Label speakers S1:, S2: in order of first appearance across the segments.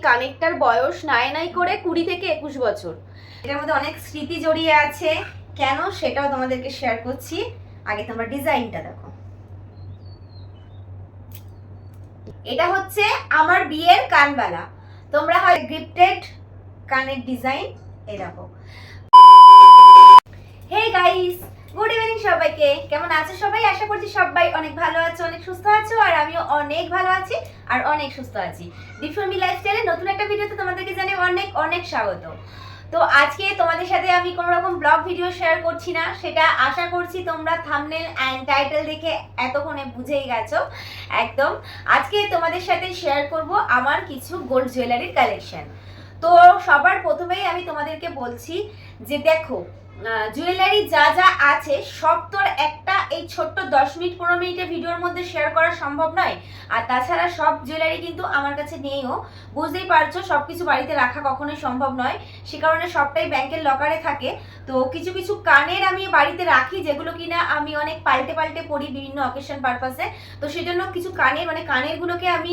S1: কানেরটার বয়স নাই করে 20 থেকে 21 বছর। এটার মধ্যে অনেক স্মৃতি জড়িয়ে আছে, কেন সেটাও তোমাদেরকে শেয়ার করছি। আগে তোমরা ডিজাইনটা দেখো। এটা হচ্ছে আমার বিয়ের কানবালা। তোমরা হয় গিফটেড কানের ডিজাইন। এই দেখো। হে গাইস, গুড ইভিনিং সবাইকে। কেমন আছো সবাই? আশা করছি সবাই অনেক ভালো আছো, অনেক সুস্থ আছো, আর আমিও অনেক ভালো আছি আর অনেক সুস্থ আছি। দীপশর্মী লাইফস্টাইলে নতুন একটা ভিডিওতে তোমাদেরকে জানাই অনেক অনেক স্বাগত। তো আজকে তোমাদের সাথে আমি কোনো রকম ব্লগ ভিডিও শেয়ার করছি না, সেটা আশা করছি তোমরা থাম্বনেল অ্যান্ড টাইটেল দেখে এতক্ষণে বুঝেই গেছো। একদম আজকে তোমাদের সাথে শেয়ার করব আমার কিছু গোল্ড জুয়েলারির কালেকশন। তো সবার প্রথমেই আমি তোমাদেরকে বলছি যে দেখো, জুয়েলারি যা যা আছে সব তোর একটা এই ছোট্ট 10 মিনিট 15 মিনিটের ভিডিওর মধ্যে শেয়ার করা সম্ভব নয়। আর তাছাড়া সব জুয়েলারি কিন্তু আমার কাছে নেইও, বুঝতেই পারছো, সব কিছু বাড়িতে রাখা কখনোই সম্ভব নয়। সে কারণে সবটাই ব্যাংকের লকারে থাকে। তো কিছু কিছু কানের আমি বাড়িতে রাখি, যেগুলো কিনা আমি অনেক পাল্টে পাল্টে পরি বিভিন্ন অকেশন পারপাসে। তো সেই জন্য কিছু কানের কানেরগুলোকে আমি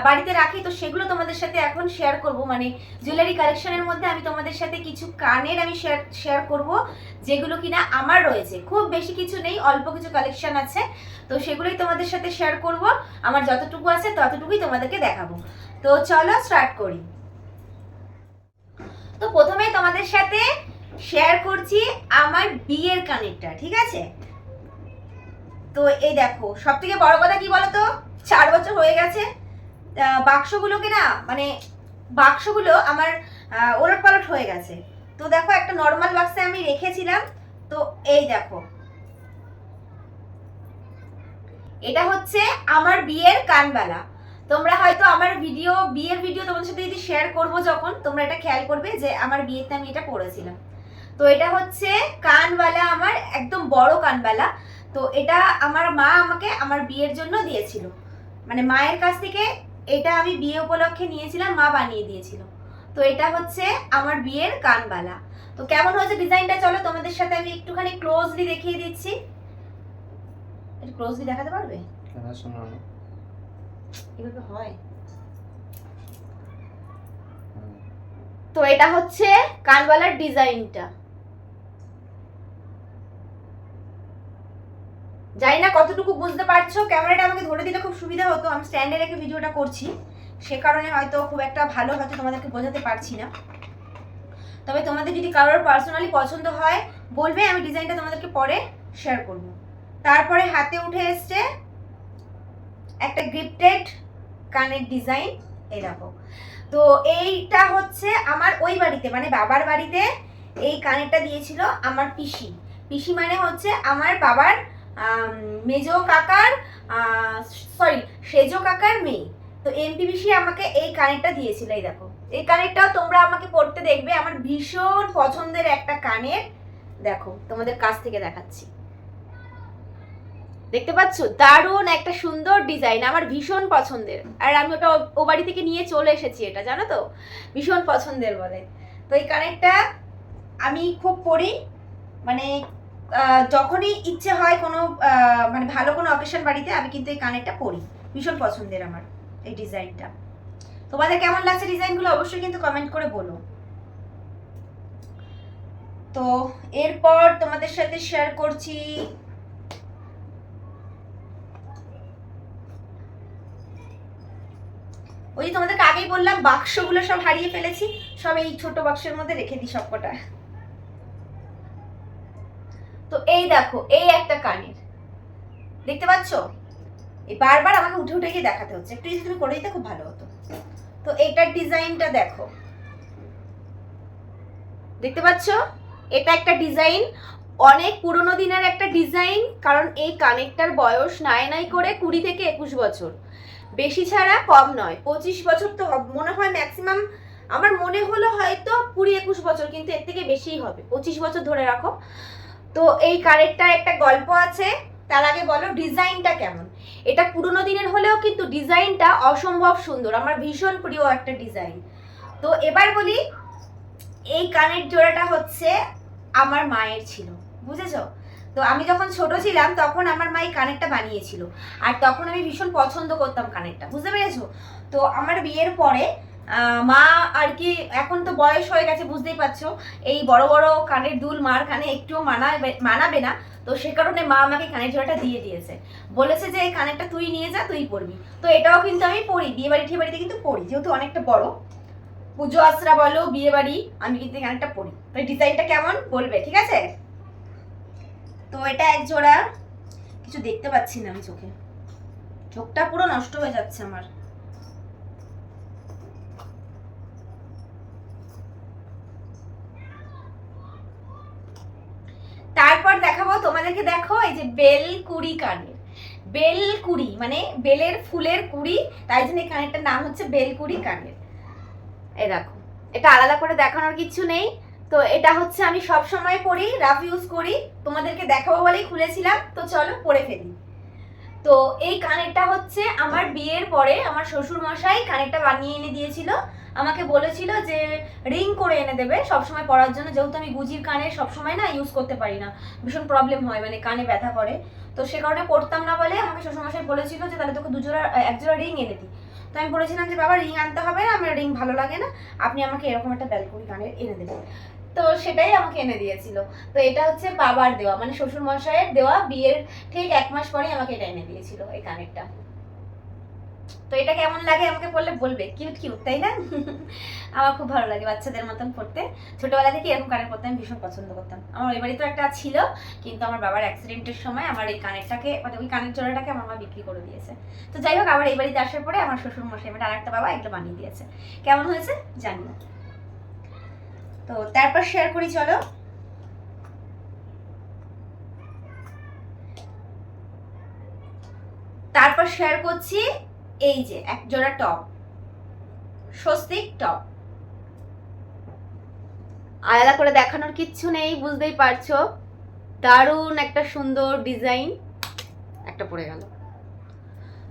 S1: বাড়িতে রাখি। তো সেগুলো তোমাদের সাথে এখন শেয়ার করব। মানে জুয়েলারি কালেকশনের মধ্যে আমি তোমাদের সাথে কিছু কানের আমি শেয়ার করব, যেগুলো কিনা আমার রয়েছে। খুব বেশি কিছু নেই, অল্প কিছু কালেকশন আছে। তো সেগুলোই তোমাদের সাথে শেয়ার করব। আমার যতটুকু আছে ততটুকুই তোমাদেরকে দেখাবো। তো চলো স্টার্ট করি। তো প্রথমে তোমাদের সাথে শেয়ার করছি আমার বিয়ের কানেরটা, ঠিক আছে? তো এই দেখো, সব থেকে বড় কথা কি বলতো, 4 বছর হয়ে গেছে বাক্সগুলোকে না, মানে বাক্সগুলো আমার ওলট পালট হয়ে গেছে। তো দেখো, একটা নর্মাল বাক্সে আমি রেখেছিলাম। তো এই দেখো, এটা হচ্ছে আমার বিয়ের কানবালা। তোমরা হয়তো আমার বিয়ের ভিডিও তোমাদের সাথে যদি শেয়ার করবো যখন, তোমরা এটা খেয়াল করবে যে আমার বিয়েতে আমি এটা পরেছিলাম। তো এটা হচ্ছে কানবালা, আমার একদম বড় কানবালা। তো এটা আমার মা আমাকে আমার বিয়ের জন্য দিয়েছিল, মানে মায়ের কাছ থেকে এটা আমি বিয়ে উপলক্ষে নিয়েছিলাম, মা বানিয়ে দিয়েছিল। তো এটা হচ্ছে আমার বিয়ের কানবালা। তো কেমন হয়েছে ডিজাইনটা, চলো তোমাদের সাথে আমি একটুখানি ক্লোজলি দেখিয়ে দিচ্ছি। এটা ক্লোজলি দেখাতে পারবে? এভাবে হয়। তো এটা হচ্ছে কানবালার ডিজাইনটা। জানি না কতটুকু বুঝতে পারছো, ক্যামেরাটা আমাকে ধরে দিলে খুব সুবিধা হতো। আমি স্ট্যান্ডে রেখে ভিডিওটা করছি, সে কারণে হয়তো খুব একটা ভালো হয়তো তোমাদেরকে বোঝাতে পারছি না। তবে তোমাদের যদি কারোর পার্সোনালি পছন্দ হয় বলবে, আমি ডিজাইনটা তোমাদেরকে পরে শেয়ার করব। তারপরে হাতে উঠে এসছে একটা গিফটেড কানের ডিজাইন। এই দেখো। তো এইটা হচ্ছে আমার ওই বাড়িতে, মানে বাবার বাড়িতে এই কানেরটা দিয়েছিল আমার পিসি। পিসি মানে হচ্ছে আমার বাবার মেজো কাকার, সেজো কাকার মেয়ে। তো এমপি পিসি আমাকে এই কানেরটা দিয়েছিল। এই দেখো, এই কানেরটাও তোমরা আমাকে পরতে দেখবে, আমার ভীষণ পছন্দের একটা কানের। দেখো, তোমাদের কাছ থেকে দেখাচ্ছি, দেখতে পাচ্ছ? দারুণ একটা সুন্দর ডিজাইন, আমার ভীষণ পছন্দের। আর আমি ওটা ও বাড়ি থেকে নিয়ে চলে এসেছি, এটা জানো তো, ভীষণ পছন্দের বলে। তো এই কানেরটা আমি খুব পরি, মানে যখনই ইচ্ছে হয় কোনো মানে ভালো কোনো অকেশন বাড়িতে, আমি কিন্তু এই কানেরটা পরি। ভীষণ পছন্দের আমার এই ডিজাইনটা। তোমাদের কেমন লাগছে ডিজাইনগুলো অবশ্যই কিন্তু কমেন্ট করে বলো। তো এরপর তোমাদের সাথে শেয়ার করছি ওই তোমাদেরকে আগেই বললাম, বাক্সগুলো সব হারিয়ে ফেলেছি, সব এই ছোট বাক্সের মধ্যে রেখে দিই সবকটা। তো এই দেখো, এই একটা কানের, দেখতে পাচ্ছ? এই বারবার আমাকে উঠে উঠে গিয়ে দেখাতে হচ্ছে, একটু যদি তুমি করে দিতে খুব ভালো হতো। তো এইটার ডিজাইনটা দেখো, দেখতে পাচ্ছ? এটা একটা ডিজাইন, অনেক পুরনো দিনের একটা ডিজাইন, কারণ এই কানেরটার বয়স নাই করে 20 থেকে 21 বছর, বেশি ছাড়া কম নয়। 25 বছর তো মনে হয় ম্যাক্সিমাম, আমার মনে হলো হয়তো 20-21 বছর, কিন্তু এর থেকে বেশিই হবে, 25 বছর ধরে রাখো। তো এই কানেরটার একটা গল্প আছে। তার আগে বলো ডিজাইনটা কেমন। এটা পুরনো দিনের হলেও কিন্তু ডিজাইনটা অসম্ভব সুন্দর, আমার ভীষণ প্রিয় একটা ডিজাইন। তো এবার বলি, এই কানের জোড়াটা হচ্ছে আমার মায়ের ছিল, বুঝেছো? তো আমি যখন ছোট ছিলাম তখন আমার মা এই কানেরটা বানিয়েছিল, আর তখন আমি ভীষণ পছন্দ করতাম কানেরটা, বুঝতে পেরেছো? তো আমার বিয়ের পরে মা আর কি এখন তো বয়স হয়ে গেছে, বুঝতেই পারছো, এই বড় বড় কানের দুল মার কানে একটুও মানাবে না। তো সে কারণে মা আমাকে কানের জোড়াটা দিয়ে দিয়েছে, বলেছে যে এই কানেরটা তুই নিয়ে যা, তুই পরবি। তো এটাও কিন্তু আমি পরি, বিয়ে বাড়ি ঠিয়ে বাড়িতে কিন্তু পরি, যেহেতু অনেকটা বড়, পুজো আশ্রা বলো বিয়ে বাড়ি, আমি কিন্তু এই কানেরটা পরি। তো এই ডিজাইনটা কেমন বলবে, ঠিক আছে? তো এটা এক জোড়া, কিছু দেখতে পাচ্ছি না আমি, চোখটা পুরো নষ্ট হয়ে যাচ্ছে আমার। তারপর দেখাবো তোমাদেরকে, দেখো এই যে বেল কুড়ি কানের, বেল কুড়ি মানে বেলের ফুলের কুড়ি, তাই জন্য এই কানেরটার নাম হচ্ছে বেল কুড়ি কানের। এই দেখো, এটা আলাদা করে দেখানোর কিছু নেই। তো এটা হচ্ছে আমি সব সময় পরি, রাফ ইউজ করি, তোমাদেরকে দেখাবো বলেই খুলেছিলাম। তো চলো পরে ফেলি। তো এই কানেরটা হচ্ছে আমার বিয়ের পরে আমার শ্বশুর মশাই কানেরটা বানিয়ে এনে দিয়েছিল, আমাকে বলেছিল যে রিং করে এনে দেবে সবসময় পরার জন্য, যেহেতু আমি গুজির কানের সবসময় না ইউজ করতে পারি না, ভীষণ প্রবলেম হয়, মানে কানে ব্যথা করে। তো সে কারণে পরতাম না বলে আমাকে শ্বশুরমশাই বলেছিল যে তাহলে তোকে এক জোড়া রিং এনে দিই। তো আমি বলেছিলাম যে বাবা রিং আনতে হবে না, আমার রিং ভালো লাগে না, আপনি আমাকে এরকম একটা ব্যালকনি কানের এনে দেবেন। তো সেটাই আমাকে এনে দিয়েছিল। তো এটা হচ্ছে বাবার দেওয়া, মানে শ্বশুর মশাইয়ের দেওয়া, বিয়ের ঠিক 1 মাস পরে আমাকে এটা এনে দিয়েছিল এই কানেরটা। তো এটা কেমন লাগে আমাকে বললে বলবে, কিউট কিউট তাই না? আমার খুব ভালো লাগে বাচ্চাদের মতন পড়তে, ছোটবেলা থেকে এরকম কানের পরতে আমি ভীষণ পছন্দ করতাম। আমার ওই বাড়িতেও একটা ছিল, কিন্তু আমার বাবার অ্যাক্সিডেন্টের সময় আমার এই কানেরটাকে, মানে ওই কানের জোড়াটাকে আমার মা বিক্রি করে দিয়েছে। তো যাই হোক, আবার এই বাড়িতে আসার পরে আমার শ্বশুর মশাই আমার আরেকটা বাবা এগুলো বানিয়ে দিয়েছে। কেমন হয়েছে জানি না। তো তারপর শেয়ার করি, চলো। তারপর শেয়ার করছি এই যে এক জোড়া টপ, স্বস্তিক টপ, আলাদা করে দেখানোর কিচ্ছু নেই, বুঝতেই পারছো, দারুণ একটা সুন্দর ডিজাইন, একটা পড়ে গেল।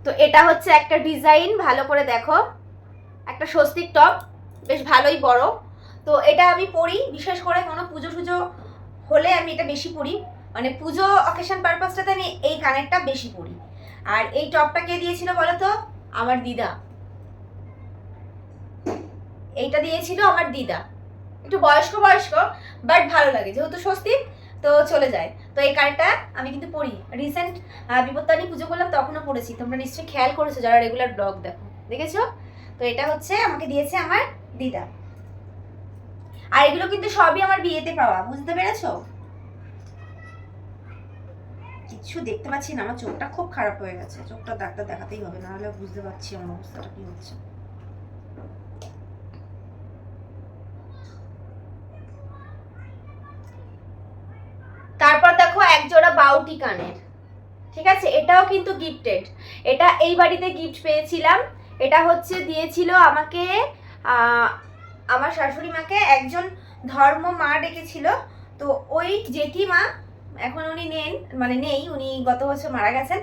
S1: তো এটা হচ্ছে একটা ডিজাইন, ভালো করে দেখো, একটা স্বস্তিক টপ, বেশ ভালোই বড়। তো এটা আমি পরি বিশেষ করে কোনো পুজো টুজো হলে, আমি এটা বেশি পরি, মানে পুজো অকেশন পারপাসটাতে আমি এই কানেরটা বেশি পরি। আর এই টপটা কে দিয়েছিল বলো তো? আমার দিদা। এইটা দিয়েছিল আমার দিদা, একটু বয়স্ক বয়স্ক, বাট ভালো লাগে, যেহেতু স্বস্তিক তো চলে যায়। তো এই কানেরটা আমি কিন্তু পরি, রিসেন্ট বিপত্তারিণী পুজো করলাম তখনও পড়েছি, তোমরা নিশ্চয়ই খেয়াল করেছো যারা রেগুলার ব্লগ দেখেছো। তো এটা হচ্ছে আমাকে দিয়েছে আমার দিদা। আর এগুলো কিন্তু সবই আমার বিয়েতে পাওয়া, বুঝতে পেরেছো? কিছু দেখতে পাচ্ছি না, আমার চোখটা খুব খারাপ হয়ে গেছে, চোখটা ডাক্তার দেখাতেই হবে, না হলে বুঝতে পারছি আমার অবস্থাটা কি হচ্ছে। তারপর দেখো এক জোড়া বাউটি কানের, ঠিক আছে, এটাও কিন্তু গিফটেড, এটা এই বাড়িতে গিফট পেয়েছিলাম। এটা হচ্ছে দিয়েছিল আমাকে আমার শাশুড়ি মাকে একজন ধর্ম মা ডেকেছিল। তো ওই জেঠিমা, এখন উনি নেই, উনি গত বছর মারা গেছেন।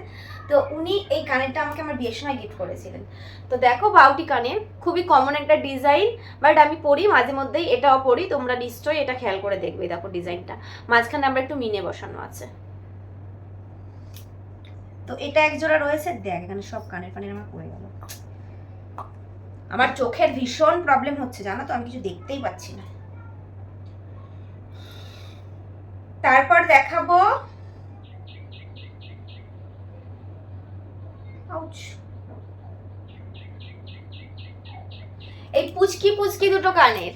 S1: তো উনি এই কানেরটা আমাকে আমার বিয়ের সময় গিফট করেছিলেন। তো দেখো বাউটি কানের, খুবই কমন একটা ডিজাইন, বাট আমি পরি মাঝে মধ্যেই, এটাও পরি, তোমরা নিশ্চয়ই এটা খেয়াল করে দেখবে। দেখো ডিজাইনটা মাঝখানে আমরা একটু মিনে বসানো আছে। তো এটা এক জোড়া রয়েছে, দেখ এখানে সব কানের ফানের আমার পড়ে গেল। আমার চোখের ভীষণ প্রবলেম হচ্ছে জানো তো, আমি কিছু দেখতেই পাচ্ছি না। তারপর দেখাবো এই পুচকি পুচকি দুটো কানের,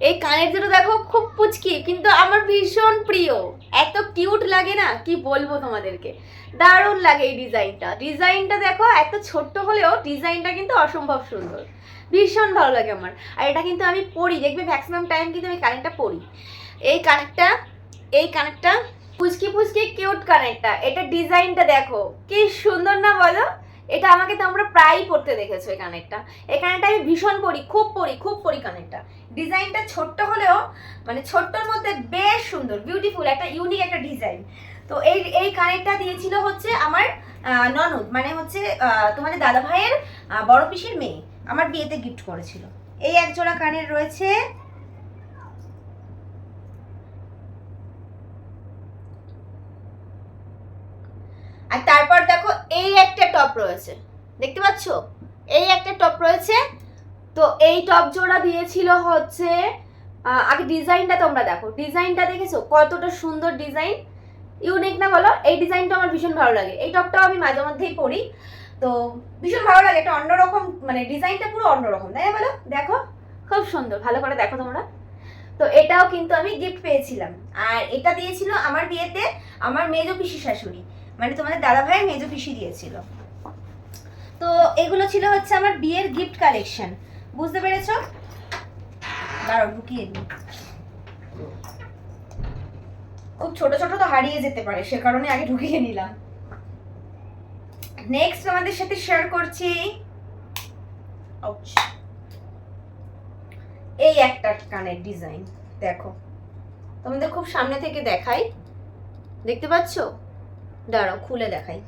S1: এই কানের দুটো দেখো খুব পুচকি, কিন্তু আমার ভীষণ প্রিয়, এত কিউট লাগে না কি বলবো তোমাদেরকে, দারুণ লাগে এই ডিজাইনটা দেখো, এত ছোট্ট হলেও ডিজাইনটা কিন্তু অসম্ভব সুন্দর, ভীষণ ভালো লাগে আমার। আর এটা কিন্তু আমি পরি, দেখবে ম্যাক্সিমাম টাইম কিন্তু আমি কানেরটা পরি, এই কানেরটা পুচকি পুচকি কিউট কানেরটা, এটা ডিজাইনটা দেখো কি সুন্দর না বলো? এটা আমাকে তোমরা প্রায়ই পড়তে দেখেছো এই কানেরটা, এই কানেরটা আমি ভীষণ পরি, খুব পরি কানেরটা। ডিজাইনটা ছোট্ট হলেও, মানে ছোট্টর মধ্যে বেশ সুন্দর, বিউটিফুল, একটা ইউনিক একটা ডিজাইন। তো এই কানেরটা দিয়েছিল হচ্ছে আমার ননদ, মানে হচ্ছে তোমাদের দাদা ভাইয়ের বড় পিসির মেয়ে, আমার বিয়েতে গিফট করেছিল। এই এক জোড়া কানের রয়েছে। আর তারপর দেখো এই একটা টপ রয়েছে, দেখতে পাচ্ছ, এই একটা টপ রয়েছে, তো এই টপ জোড়া দিয়েছিল হচ্ছে আগে ডিজাইনটা তোমরা দেখো, ডিজাইনটা দেখেছো কতটা সুন্দর ডিজাইন, ইউনিক না বলো? এই ডিজাইনটা আমার ভীষণ ভালো লাগে, এই টপটাও আমি মাঝে মধ্যেই পরি, তো ভীষণ ভালো লাগে, একটা অন্যরকম মানে ডিজাইনটা পুরো অন্যরকম, তাই না বলো? দেখো খুব সুন্দর, ভালো করে দেখো তোমরা। তো এটাও কিন্তু আমি গিফট পেয়েছিলাম, আর এটা দিয়েছিল আমার বিয়েতে আমার মেজো পিসি শাশুড়ি, মানে তোমাদের দাদা ভাইয়ের মেজো পিসি দিয়েছিল। তো এগুলো ছিল হচ্ছে আমার বিয়ের গিফট কালেকশন, বুঝতে পেরেছো? দাঁড়াও ঢুকিয়ে দিই, খুব ছোট ছোট তো হারিয়ে যেতে পারে, সে কারণে আগে ঢুকিয়ে নিলাম। নেক্সট আমাদের সাথে শেয়ার করছি এই একটা কানের ডিজাইন, দেখো তোমাদের খুব সামনে থেকে দেখাই, দেখতে পাচ্ছ? দাঁড়াও খুলে দেখাই।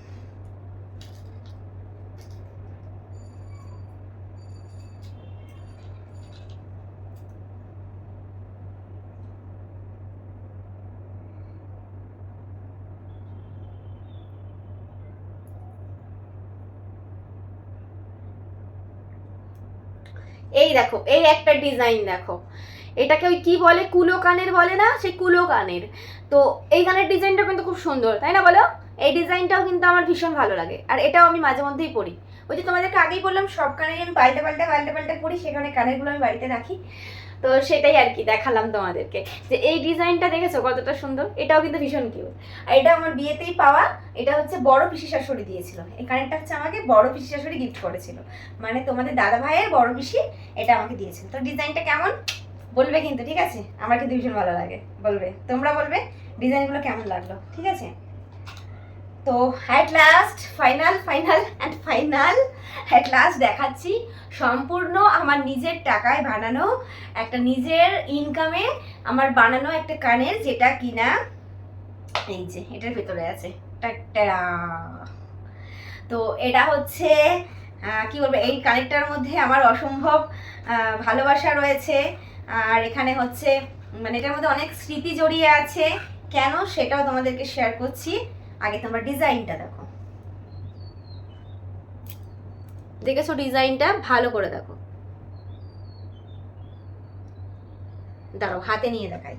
S1: এই দেখো এই একটা ডিজাইন দেখো, এটাকে ওই কি বলে, কুলো কানের বলে না, সেই কুলো কানের। তো এই কানের ডিজাইনটা কিন্তু খুব সুন্দর, তাই না বলো? এই ডিজাইনটাও কিন্তু আমার ভীষণ ভালো লাগে, আর এটাও আমি মাঝে মধ্যেই পরি। ওই যে তোমাদেরকে আগেই বললাম সব কানেরই আমি পাল্টে পাল্টে পাল্টে পাল্টে পরি, সেখানে কানেরগুলো আমি বাড়িতে রাখি। তো সেটাই আর কি দেখালাম তোমাদেরকে, যে এই ডিজাইনটা দেখেছো কতটা সুন্দর, এটাও কিন্তু ভীষণ কিউট। আর এটা আমার বিয়েতেই পাওয়া, এটা হচ্ছে বড় পিসি শাশুড়ি দিয়েছিল, এই কানেরটা হচ্ছে আমাকে বড় পিসি শাশুড়ি গিফট করেছিল, মানে তোমাদের দাদা ভাইয়ের বড় পিসি এটা আমাকে দিয়েছিল। তো ডিজাইনটা কেমন বলবে কিন্তু, ঠিক আছে? আমার কিন্তু ভীষণ ভালো লাগে, বলবে, তোমরা বলবে ডিজাইনগুলো কেমন লাগলো, ঠিক আছে? তো at last final final and final at last দেখাচ্ছি সম্পূর্ণ আমার নিজের টাকায় বানানো, একটা নিজের ইনকামে আমার বানানো একটা কানের, যেটা কিনা এই যে এটার ভেতরে আছে, টাটা। তো এটা হচ্ছে কি বলবো, এই কানেরটার মধ্যে আমার অসম্ভব ভালোবাসা রয়েছে, আর এখানে হচ্ছে মানে এটার মধ্যে অনেক স্মৃতি জড়িয়ে আছে, কেন সেটাও তোমাদেরকে শেয়ার করছি। আগে তোমরা ডিজাইনটা দেখো, দেখেছো ডিজাইনটা? ভালো করে দেখো, দাঁড়াও হাতে নিয়ে দেখাই।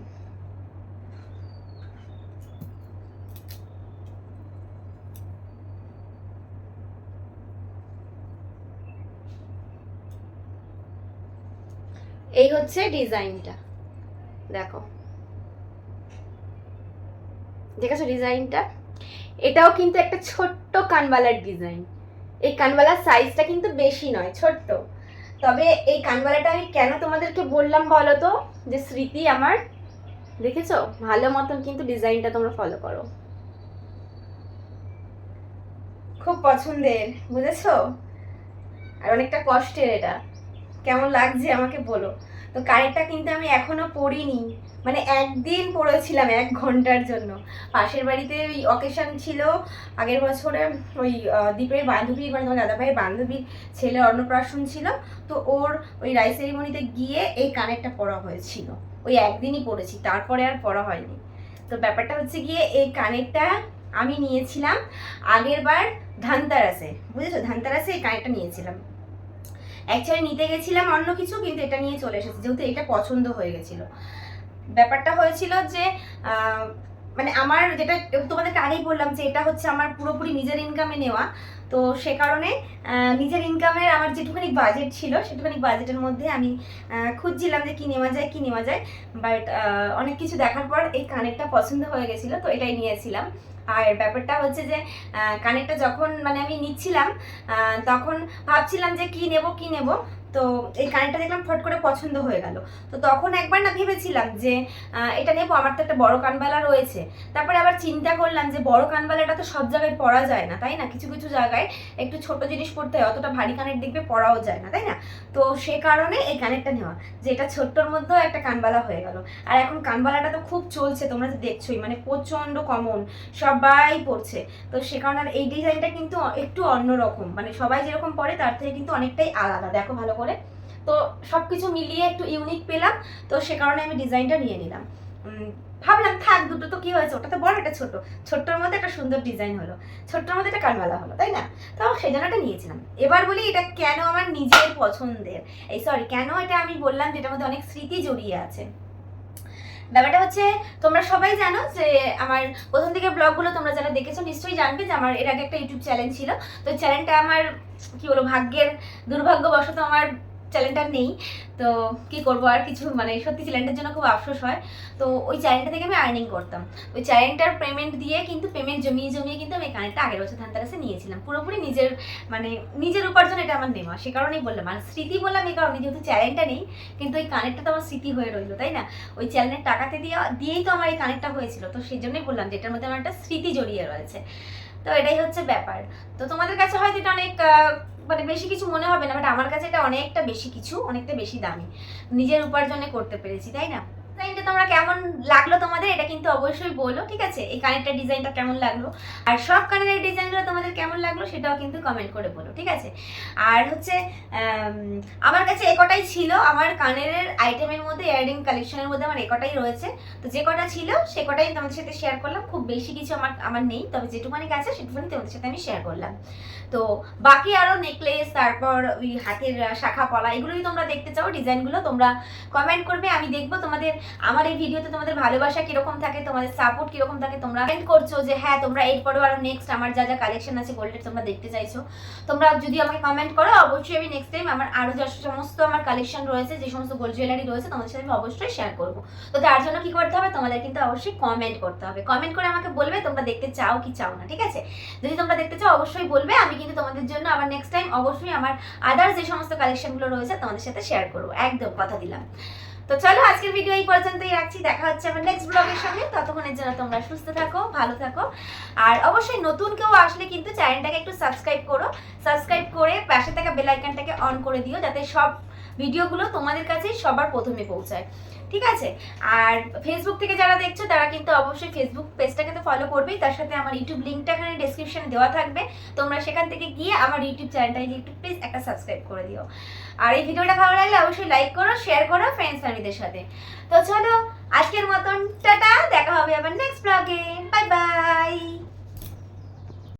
S1: এই হচ্ছে ডিজাইনটা, দেখো দেখেছো ডিজাইনটা? এটাও কিন্তু একটা ছোট্ট কানবালার ডিজাইন, এই কানবালার সাইজটা কিন্তু বেশি নয়, ছোট্ট। তবে এই কানবালাটা আমি কেন তোমাদেরকে বললাম বলো তো, যে স্মৃতি আমার, দেখেছো? ভালো মতন কিন্তু ডিজাইনটা তোমরা ফলো করো, খুব পছন্দের, বুঝেছো? আর অনেকটা কষ্টের, এটা কেমন লাগছে আমাকে বলো। তো কানেরটা কিন্তু আমি এখনো পরিনি, মানে একদিন পরেছিলাম 1 ঘন্টার জন্য, পাশের বাড়িতে ওই অকেশন ছিল আগের বছরে, ওই দীপের বান্ধবী, মানে তোমার দাদাভাইয়ের বান্ধবীর ছেলে অন্নপ্রাশন ছিল, তো ওর ওই রাইস সেরিমনিতে গিয়ে এই কানেরটা পরা হয়েছিল, ওই একদিনই পরেছি, তারপরে আর পরা হয়নি। তো ব্যাপারটা হচ্ছে গিয়ে এই কানেরটা আমি নিয়েছিলাম আগের বার ধানতেরাসে, বুঝেছো? ধানতেরাসে এই কানেরটা নিয়েছিলাম, অ্যাকচুয়ালি নিতে গেছিলাম অন্য কিছু, কিন্তু এটা নিয়ে চলে এসেছি যেহেতু এটা পছন্দ হয়ে গেছিল। ব্যাপারটা হয়েছিল যে মানে আমার যেটা তোমাদেরকে আগেই বললাম, যে এটা হচ্ছে আমার পুরোপুরি নিজের ইনকামে নেওয়া, তো সে কারণে নিজের ইনকামের আমার যেটুখানি বাজেট ছিল সেটুখানি বাজেটের মধ্যে আমি খুঁজছিলাম যে কী নেওয়া যায় কী নেওয়া যায়, বাট অনেক কিছু দেখার পর এই কানেরটা পছন্দ হয়ে গেছিলো, তো এটাই নিয়েছিলাম। আর ব্যাপারটা হচ্ছে যে কানেরটা যখন মানে আমি নিচ্ছিলাম তখন ভাবছিলাম যে কি নেব, তো এই কানেরটা দেখলাম ফট করে পছন্দ হয়ে গেল। তো তখন একবার না ভেবেছিলাম যে এটা নেবো, আমার তো একটা বড় কানবালা রয়েছে, তারপরে আবার চিন্তা করলাম যে বড় কানবালাটা তো সব জায়গায় পরা যায় না, তাই না? কিছু কিছু জায়গায় একটু ছোট জিনিস পরতে হয়, অতটা ভারী কানের দেখবে পরাও যায় না, তাই না? তো সে কারণে এই কানেরটা নেওয়া, যে এটা ছোট্টর মধ্যেও একটা কানবালা হয়ে গেল। আর এখন কানবালাটা তো খুব চলছে, তোমরা তো দেখছোই, মানে প্রচণ্ড কমন, সবাই পরছে। তো সে কারণে এই ডিজাইনটা কিন্তু একটু অন্যরকম, মানে সবাই যেরকম পরে তার থেকে কিন্তু অনেকটাই আলাদা, দেখো ভালো করে। তো সব কিছু মিলিয়ে একটু ইউনিক পেলাম, তো সে কারণে আমি ডিজাইনটা নিয়ে নিলাম। ভাবলাম থাক, দুটো তো কি হয়েছে, ওটা তো বড়, এটা ছোট, ছোট্টর মধ্যে একটা সুন্দর ডিজাইন হলো, ছোট্টর মধ্যে একটা কানবালা হলো, তাই না? তো সেই জন্য এটা নিয়েছিলাম। এবার বলি এটা কেন আমার নিজের পছন্দের, এই সরি কেন এটা আমি বললাম যেটার মধ্যে অনেক স্মৃতি জড়িয়ে আছে। ব্যাপারটা হচ্ছে, তোমরা সবাই জানো যে আমার প্রথম দিকে ব্লগগুলো তোমরা যারা দেখেছো নিশ্চয়ই জানবে যে আমার এর আগে একটা ইউটিউব চ্যানেল ছিল। তো চ্যানেলটা আমার কি বলবো, ভাগ্যের দুর্ভাগ্যবশত আমার চ্যানেলটা নেই। তো কি করবো আর কিছু, মানে সত্যি চ্যানেলটার জন্য খুব আফসোস হয়। তো ওই চ্যানেলটা থেকে আমি আর্নিং করতাম, ওই চ্যানেলটার পেমেন্ট দিয়ে কিন্তু পেমেন্ট জমিয়ে জমিয়ে কিন্তু আমি কানেরটা আগের বছর ধানতেরাসে নিয়েছিলাম, পুরোপুরি নিজের মানে নিজের উপার্জন এটা আমার নেওয়া। সে কারণেই বললাম, আর স্মৃতি বললাম এই কারণে যেহেতু চ্যানেলটা নেই, কিন্তু ওই কানেরটা তো আমার স্মৃতি হয়ে রইলো, তাই না? ওই চ্যানেলের টাকাতে দিয়েই তো আমার এই কানেরটা হয়েছিল। তো সেই জন্যই বললাম যে এটার মধ্যে আমার একটা স্মৃতি জড়িয়ে রয়েছে। তো এটাই হচ্ছে ব্যাপার। তো তোমাদের কাছে হয়তো এটা অনেক মানে বেশি কিছু মনে হবে না, বাট আমার কাছে এটা অনেকটা বেশি কিছু, অনেকটা বেশি দামি, নিজের উপার্জনে করতে পেরেছি, তাই না? ডিজাইনটা তোমরা কেমন লাগলো তোমাদের এটা কিন্তু অবশ্যই বলো, ঠিক আছে? এই কানেরটার ডিজাইনটা কেমন লাগলো, আর সব কানের ডিজাইনগুলো তোমাদের কেমন লাগলো সেটাও কিন্তু কমেন্ট করে বলো, ঠিক আছে? আর হচ্ছে আমার কাছে একটাই ছিল, আমার কানের আইটেমের মধ্যে, ইয়াররিং কালেকশনের মধ্যে আমার একটাই রয়েছে। তো যে কটা ছিল সে কটাই তোমাদের সাথে শেয়ার করলাম, খুব বেশি কিছু আমার নেই, তবে যেটুকুনি আছে সেটুকুনি তোমাদের সাথে আমি শেয়ার করলাম। তো বাকি আরো নেকলেস, তারপর ওই হাতের শাখা পলা, এগুলো যদি তোমরা দেখতে চাও ডিজাইনগুলো তোমরা কমেন্ট করবে, আমি দেখবো তোমাদের আমার এই ভিডিওতে তোমাদের ভালোবাসা কিরকম থাকে, তোমাদের সাপোর্ট কিরকম থাকে। তোমরা কমেন্ট করছো যে হ্যাঁ তোমরা এরপরেও আরো নেক্সট আমার যা যা কালেকশন আছে গোল্ডের তোমরা দেখতে চাইছো, তোমরা যদি আমাকে কমেন্ট করো অবশ্যই আমি নেক্সট টাইম আমার আরো যে সমস্ত আমার কালেকশন রয়েছে, যে সমস্ত গোল্ড জুয়েলারি রয়েছে তোমাদের সাথে আমি অবশ্যই শেয়ার করবো। তো তার জন্য কি করতে হবে, তোমাদের কিন্তু অবশ্যই কমেন্ট করতে হবে, কমেন্ট করে আমাকে বলবে তোমরা দেখতে চাও কি চাও না, ঠিক আছে? যদি তোমরা দেখতে চাও অবশ্যই বলবে, আমি কিন্তু তোমাদের জন্য আবার নেক্সট টাইম অবশ্যই আমার আদার্স যে সমস্ত কালেকশনগুলো রয়েছে তোমাদের সাথে শেয়ার করবো, একদম কথা দিলাম। তো চলো আজকের ভিডিও এই পর্যন্তই রাখছি, দেখা হচ্ছে আমার নেক্সট ব্লগের সঙ্গে। ততক্ষণের জন্য তোমরা সুস্থ থাকো, ভালো থাকো, আর অবশ্যই নতুন কেউ আসলে কিন্তু চ্যানেলটাকে একটু সাবস্ক্রাইব করো, সাবস্ক্রাইব করে পাশে থাকা বেল আইকনটাকে অন করে দিও, যাতে সব ভিডিওগুলো তোমাদের কাছে সবার প্রথমে পৌঁছায়, ঠিক আছে? আর ফেসবুক থেকে যারা দেখছো তারা কিন্তু অবশ্যই ফেসবুক পেজটাকে তো ফলো করবেই, তার সাথে আমার ইউটিউব লিঙ্কটা এখানে ডেসক্রিপশনে দেওয়া থাকবে, তোমরা সেখান থেকে গিয়ে আমার ইউটিউব চ্যানেলটাকে একটু প্লিজ একটা সাবস্ক্রাইব করে দিও। আর এই ভিডিওটা ভালো লাগলে অবশ্যই লাইক করো, শেয়ার করো ফ্রেন্ডস ফ্যামিলিদের সাথে। তো চলো আজকের মতন টাটা, দেখা হবে আবার নেক্সট ব্লগে, বাই বাই।